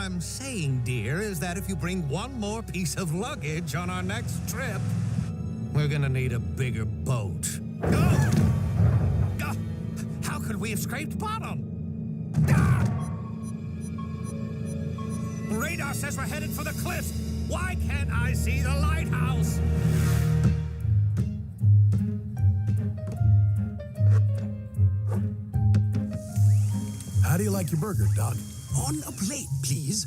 I'm saying, dear, is that if you bring one more piece of luggage on our next trip, we're gonna need a bigger boat. How could we have scraped bottom? Radar says we're headed for the cliff. Why can't I see the lighthouse? How do you like your burger, Doc? On a plate, please.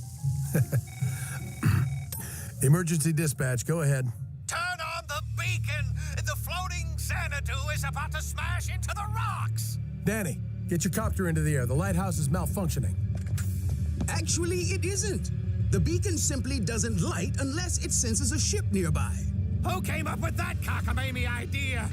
Emergency dispatch, go ahead. Turn on the beacon! The floating Xanadu is about to smash into the rocks! Danny, get your copter into the air. The lighthouse is malfunctioning. Actually, it isn't. The beacon simply doesn't light unless it senses a ship nearby. Who came up with that cockamamie idea?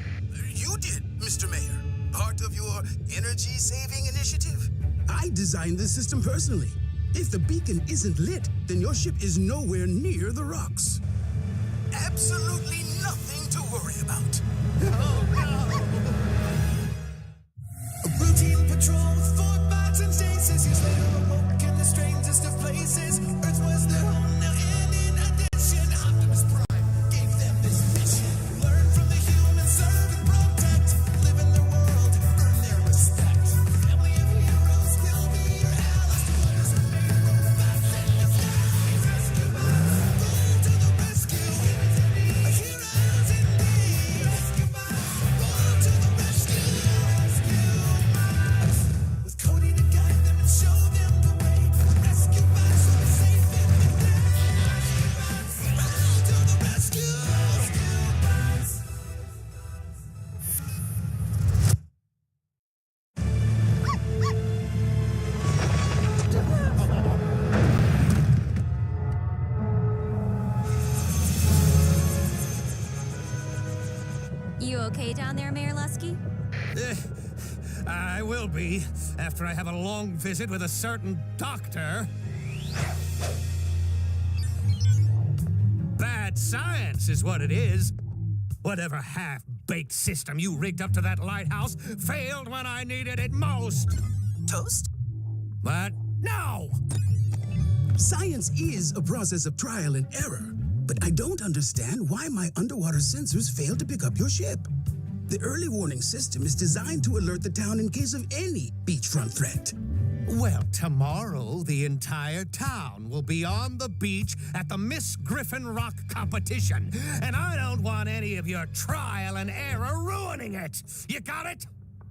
You did, Mr. Mayor. Part of your energy-saving initiative. I designed this system personally. If the beacon isn't lit, then your ship is nowhere near the rocks. Absolutely nothing to worry about. Oh, A routine patrol with 4 bots and stasis. Years later, awoke in the strangest of places. Earth was their home now, and in addition, Optimus Prime gave them this mission. Learn from the humans, serve and protect. Live in their world, earn their respect. Family of heroes will be your allies. Deployers are made robots in disguise. Rescue bots, go to the rescue. Heroes indeed. Rescue bots, go to the rescue. With Cody to guide them and show them the way. Rescue bots are safe in the day. Rescue bots, to the rescue. Rescue bots. You okay down there, Mayor Lusky? I will be, after I have a long visit with a certain doctor. Bad science is what it is. Whatever half-baked system you rigged up to that lighthouse failed when I needed it most. Toast? But no! Science is a process of trial and error, but I don't understand why my underwater sensors failed to pick up your ship. The early warning system is designed to alert the town in case of any beachfront threat. Well, tomorrow the entire town will be on the beach at the Miss Griffin Rock competition, and I don't want any of your trial and error ruining it. You got it?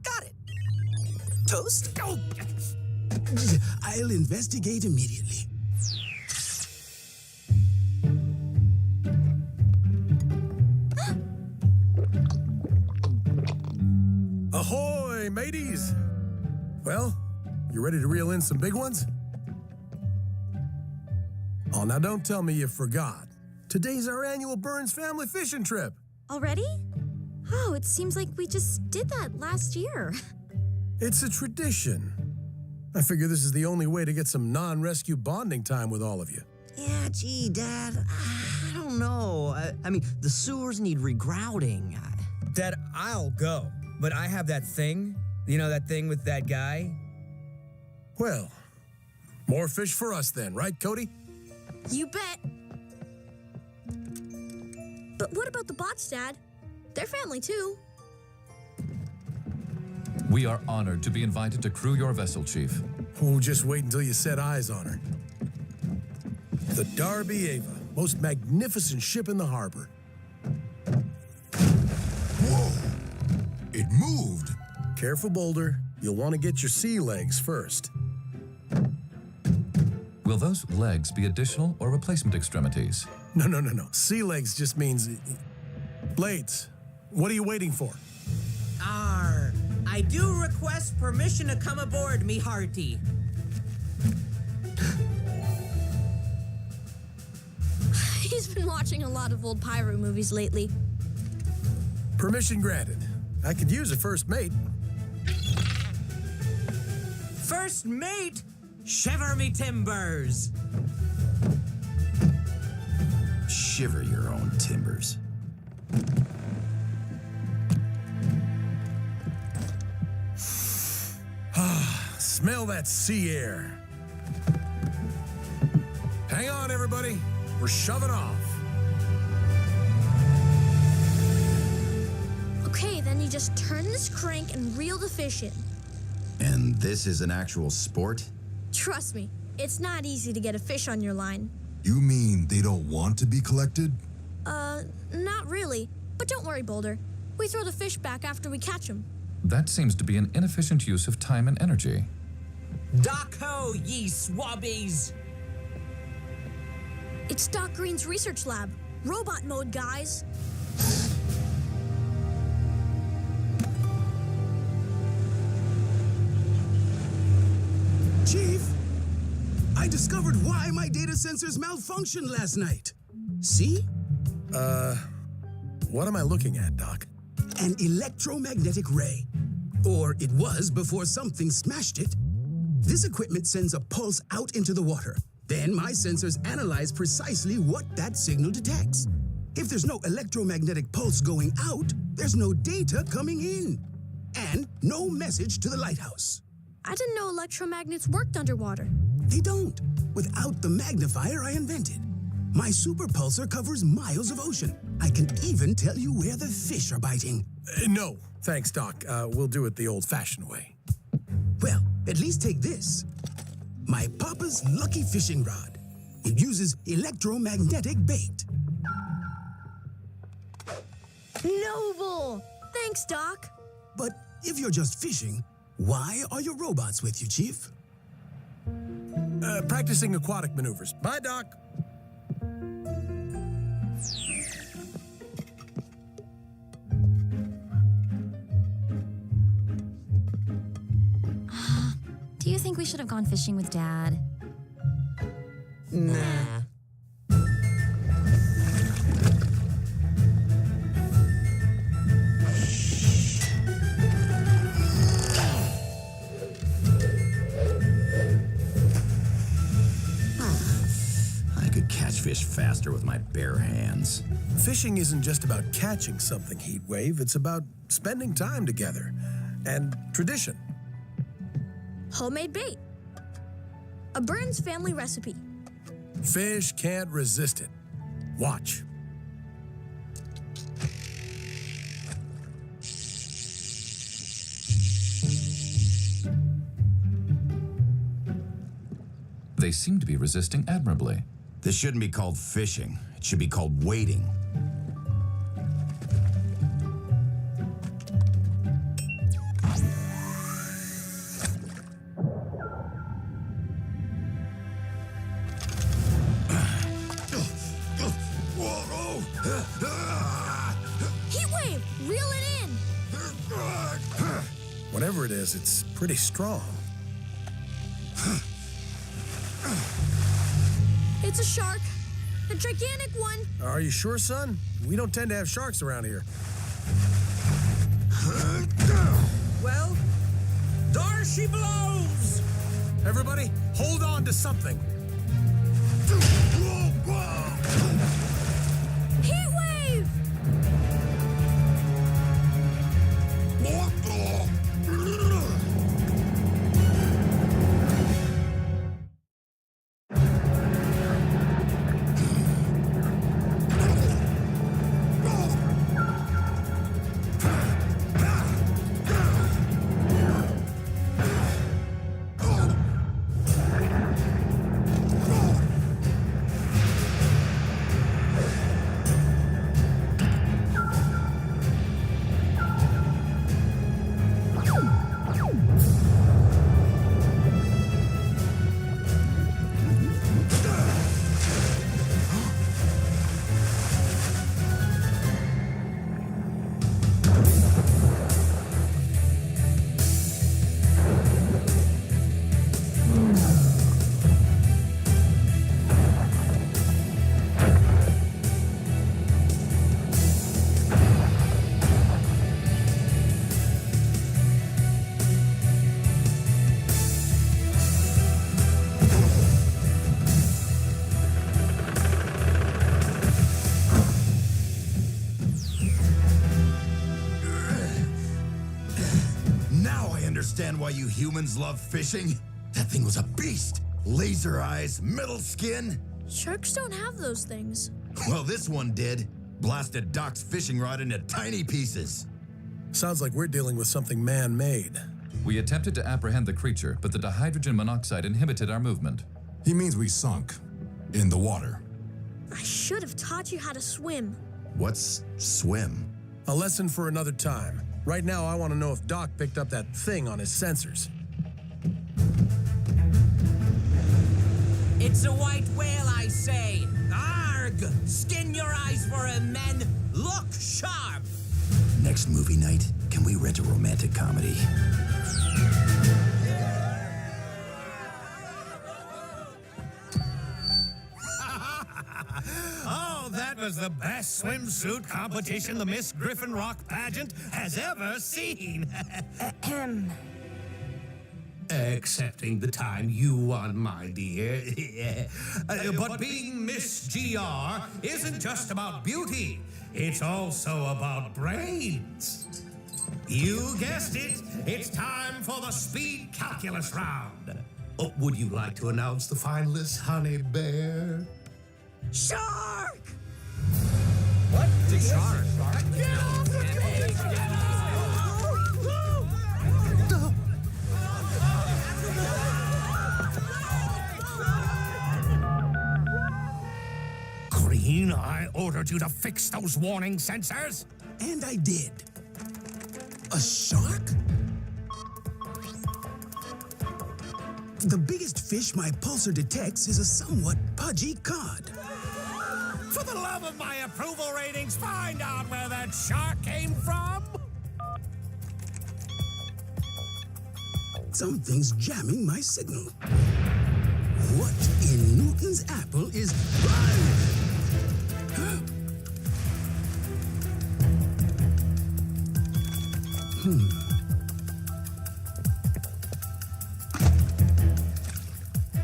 Got it. Toast? Oh. I'll investigate immediately. Ahoy, mateys! Well, you ready to reel in some big ones? Oh, now don't tell me you forgot. Today's our annual Burns family fishing trip. Already? Oh, it seems like we just did that last year. It's a tradition. I figure this is the only way to get some non-rescue bonding time with all of you. Yeah, gee, Dad, I don't know. I mean, the sewers need regrouting. Dad, I'll go. But I have that thing. You know, that thing with that guy? Well, more fish for us then, right, Cody? You bet. But what about the bots, Dad? They're family too. We are honored to be invited to crew your vessel, Chief. Oh, just wait until you set eyes on her. The Darby Ava, most magnificent ship in the harbor. Whoa! It moved! Careful, Boulder. You'll want to get your sea legs first. Will those legs be additional or replacement extremities? No. Sea legs just means... Blades, what are you waiting for? I do request permission to come aboard, me hearty. He's been watching a lot of old pirate movies lately. Permission granted. I could use a first mate. First mate, shiver me timbers. Shiver your own timbers. Smell that sea air. Hang on, everybody. We're shoving off. Okay, then you just turn this crank and reel the fish in. And this is an actual sport? Trust me, it's not easy to get a fish on your line. You mean they don't want to be collected? Not really. But don't worry, Boulder. We throw the fish back after we catch them. That seems to be an inefficient use of time and energy. Doc Ho, ye swabbies! It's Doc Green's research lab. Robot mode, guys. Chief, I discovered why my data sensors malfunctioned last night. See? What am I looking at, Doc? An electromagnetic ray. Or it was before something smashed it. This equipment sends a pulse out into the water. Then my sensors analyze precisely what that signal detects. If there's no electromagnetic pulse going out, there's no data coming in. And no message to the lighthouse. I didn't know electromagnets worked underwater. They don't, without the magnifier I invented. My super pulsar covers miles of ocean. I can even tell you where the fish are biting. No, thanks, Doc. We'll do it the old-fashioned way. Well, at least take this. My Papa's Lucky Fishing Rod. It uses electromagnetic bait. Noble! Thanks, Doc. But if you're just fishing, why are your robots with you, Chief? Practicing aquatic maneuvers. Bye, Doc. Do you think we should have gone fishing with Dad? Nah. I could catch fish faster with my bare hands. Fishing isn't just about catching something, Heatwave. It's about spending time together. And tradition. Homemade bait. A Burns family recipe. Fish can't resist it. Watch. They seem to be resisting admirably. This shouldn't be called fishing. It should be called waiting. Heatwave! Reel it in! Whatever it is, it's pretty strong. It's a shark. A gigantic one. Are you sure, son? We don't tend to have sharks around here. Well, there she blows! Everybody, hold on to something. Heatwave! Understand why you humans love fishing? That thing was a beast. Laser eyes, metal skin. Sharks don't have those things. Well, this one did. Blasted Doc's fishing rod into tiny pieces. Sounds like we're dealing with something man-made. We attempted to apprehend the creature, but the dihydrogen monoxide inhibited our movement. He means we sunk. In the water. I should have taught you how to swim. What's swim? A lesson for another time. Right now, I want to know if Doc picked up that thing on his sensors. It's a white whale, I say. Arg! Skin your eyes for him, men. Look sharp. Next movie night, can we rent a romantic comedy? Oh, that was the best swimsuit competition the Miss Griffin Rock pageant has ever seen. Excepting the time you won, my dear. But being Miss GR isn't just about beauty. It's also about brains. You guessed it. It's time for the speed calculus round. Oh, would you like to announce the finalists, Honey Bear? Shark! What? The shark? Get off the beach! Green, I ordered you to fix those warning sensors. And I did. A shark? The biggest fish my pulsar detects is a somewhat pudgy cod. For the love of my approval ratings, find out where that shark came from. Something's jamming my signal. What in Newton's apple is...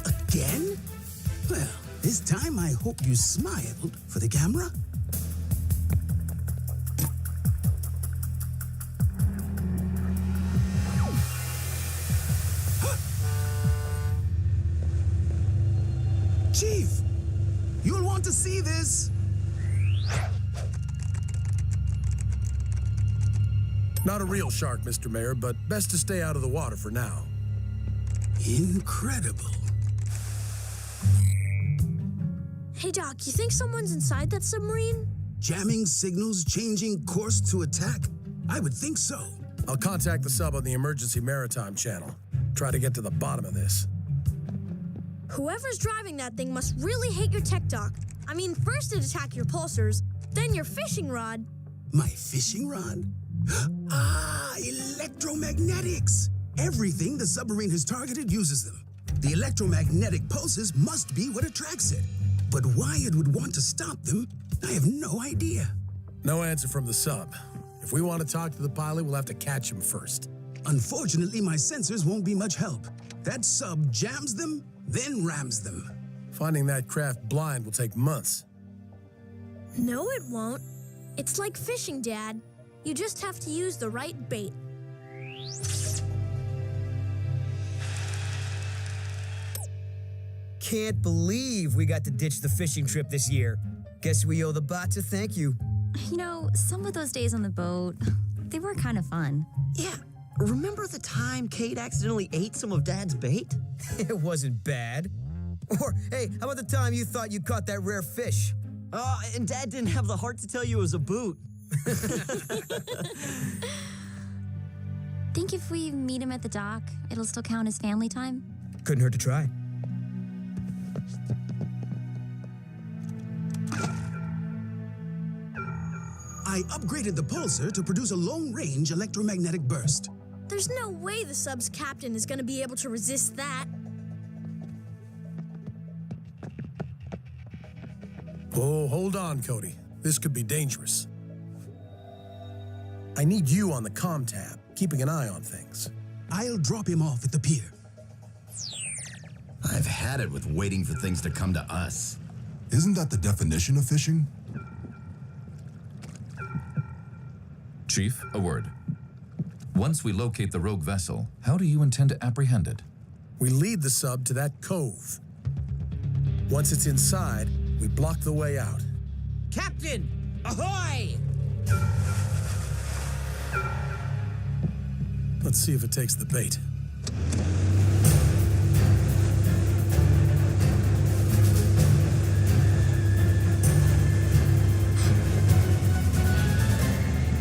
Again? Well, this time I hope you smiled for the camera. Chief, you'll want to see this. Not a real shark, Mr. Mayor, but best to stay out of the water for now. Incredible. Hey, Doc, you think someone's inside that submarine? Jamming signals, changing course to attack? I would think so. I'll contact the sub on the emergency maritime channel. Try to get to the bottom of this. Whoever's driving that thing must really hate your tech, Doc. I mean, first it attacked your pulsars, then your fishing rod. My fishing rod? Ah, electromagnetics! Everything the submarine has targeted uses them. The electromagnetic pulses must be what attracts it. But why it would want to stop them, I have no idea. No answer from the sub. If we want to talk to the pilot, we'll have to catch him first. Unfortunately, my sensors won't be much help. That sub jams them, then rams them. Finding that craft blind will take months. No, it won't. It's like fishing, Dad. You just have to use the right bait. Can't believe we got to ditch the fishing trip this year. Guess we owe the bots a thank you. You know, some of those days on the boat, they were kind of fun. Yeah, remember the time Kate accidentally ate some of Dad's bait? It wasn't bad. Or, hey, how about the time you thought you caught that rare fish? And Dad didn't have the heart to tell you it was a boot. Think if we meet him at the dock, it'll still count as family time? Couldn't hurt to try. I upgraded the pulsar to produce a long-range electromagnetic burst. There's no way the sub's captain is going to be able to resist that. Oh, hold on, Cody. This could be dangerous. I need you on the comm tab, keeping an eye on things. I'll drop him off at the pier. I've had it with waiting for things to come to us. Isn't that the definition of fishing? Chief, a word. Once we locate the rogue vessel, how do you intend to apprehend it? We lead the sub to that cove. Once it's inside, we block the way out. Captain, ahoy! Let's see if it takes the bait.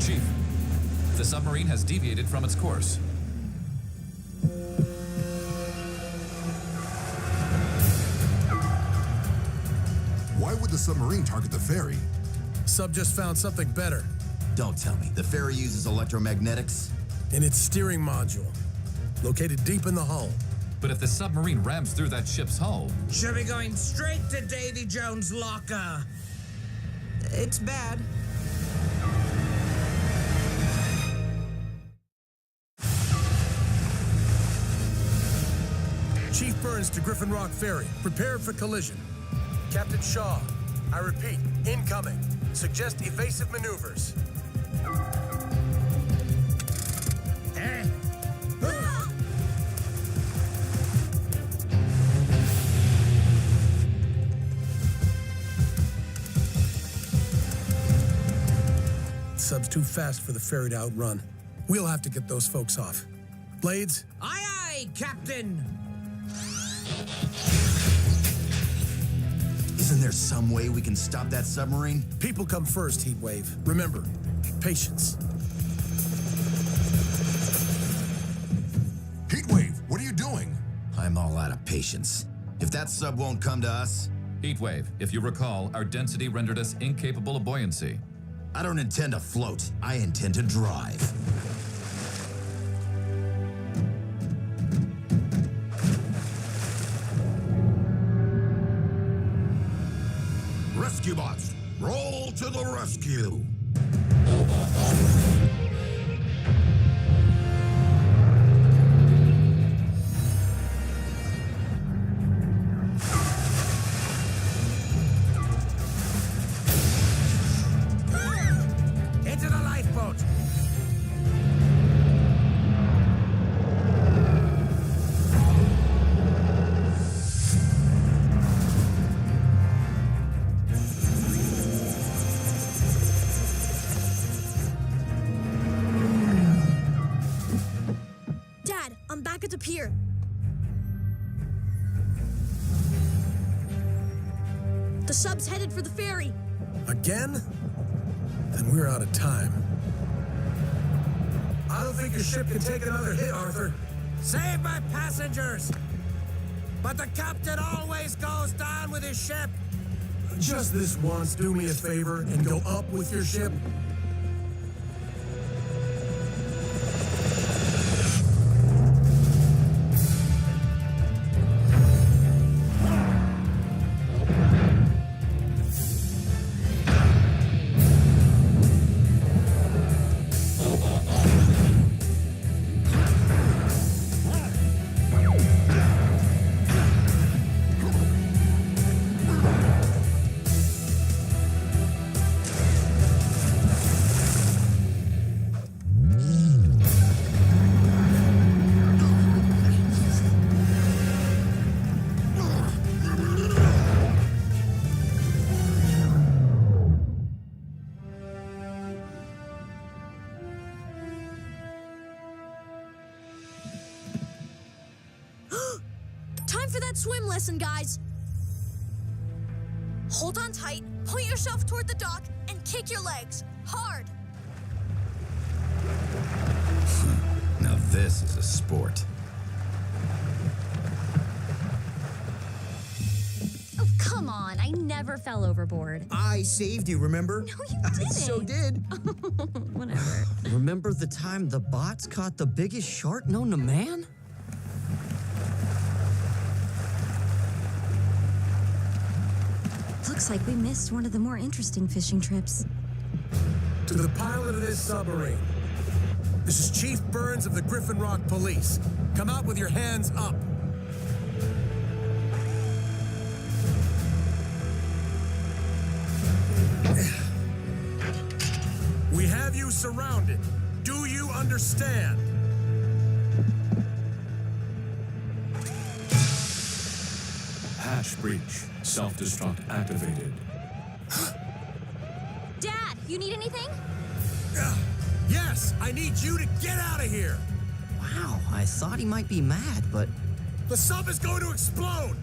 Chief, the submarine has deviated from its course. Why would the submarine target the ferry? Sub just found something better. Don't tell me. The ferry uses electromagnetics? In its steering module, located deep in the hull. But if the submarine rams through that ship's hull, Should be going straight to Davy Jones' locker. It's bad. Chief Burns to Griffin Rock Ferry. Prepare for collision. Captain Shaw, I repeat, incoming. Suggest evasive maneuvers. Sub's too fast for the ferry to outrun. We'll have to get those folks off. Blades? Aye, aye, Captain! Isn't there some way we can stop that submarine? People come first, Heatwave. Remember, patience. Heatwave, what are you doing? I'm all out of patience. If that sub won't come to us... Heatwave, if you recall, our density rendered us incapable of buoyancy. I don't intend to float. I intend to drive. Rescue bots, roll to the rescue. Into the lifeboat! Dad, I'm back at the pier. The sub's headed for the ferry. Again? Then we're out of time. I don't think your ship can take another hit, Arthur. Save my passengers! But the captain always goes down with his ship! Just this once, do me a favor and go up with your ship. Time for that swim lesson, guys. Hold on tight, point yourself toward the dock, and kick your legs. Hard. Now this is a sport. Oh, come on. I never fell overboard. I saved you, remember? No, you didn't. I so did. Whatever. Remember the time the bots caught the biggest shark known to man? Looks like we missed one of the more interesting fishing trips. To the pilot of this submarine. This is Chief Burns of the Griffin Rock Police. Come out with your hands up. We have you surrounded. Do you understand? Hatch breach. Self-destruct activated. Dad, you need anything? Yes, I need you to get out of here. Wow, I thought he might be mad, but The sub is going to explode.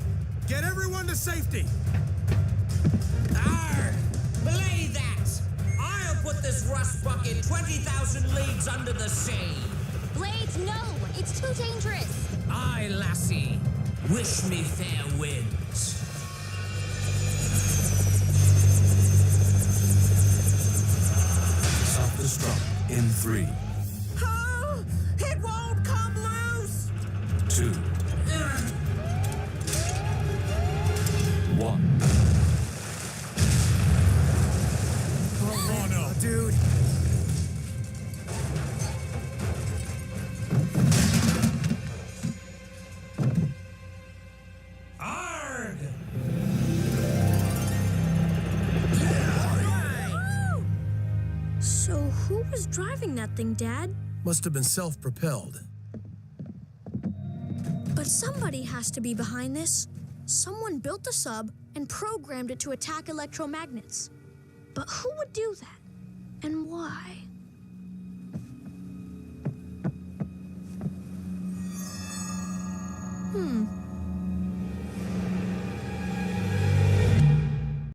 Get everyone to safety. Arr! Belay that! I'll put this rust bucket 20,000 leagues under the sea. Blades, no! It's too dangerous! Aye, lassie. Wish me fair winds. Self-destruct in 3, Oh! It won't come loose! 2, 1. Oh no, dude. Arg! So who was driving that thing, Dad? Must have been self-propelled. But somebody has to be behind this. Someone built the sub and programmed it to attack electromagnets. But who would do that? And why?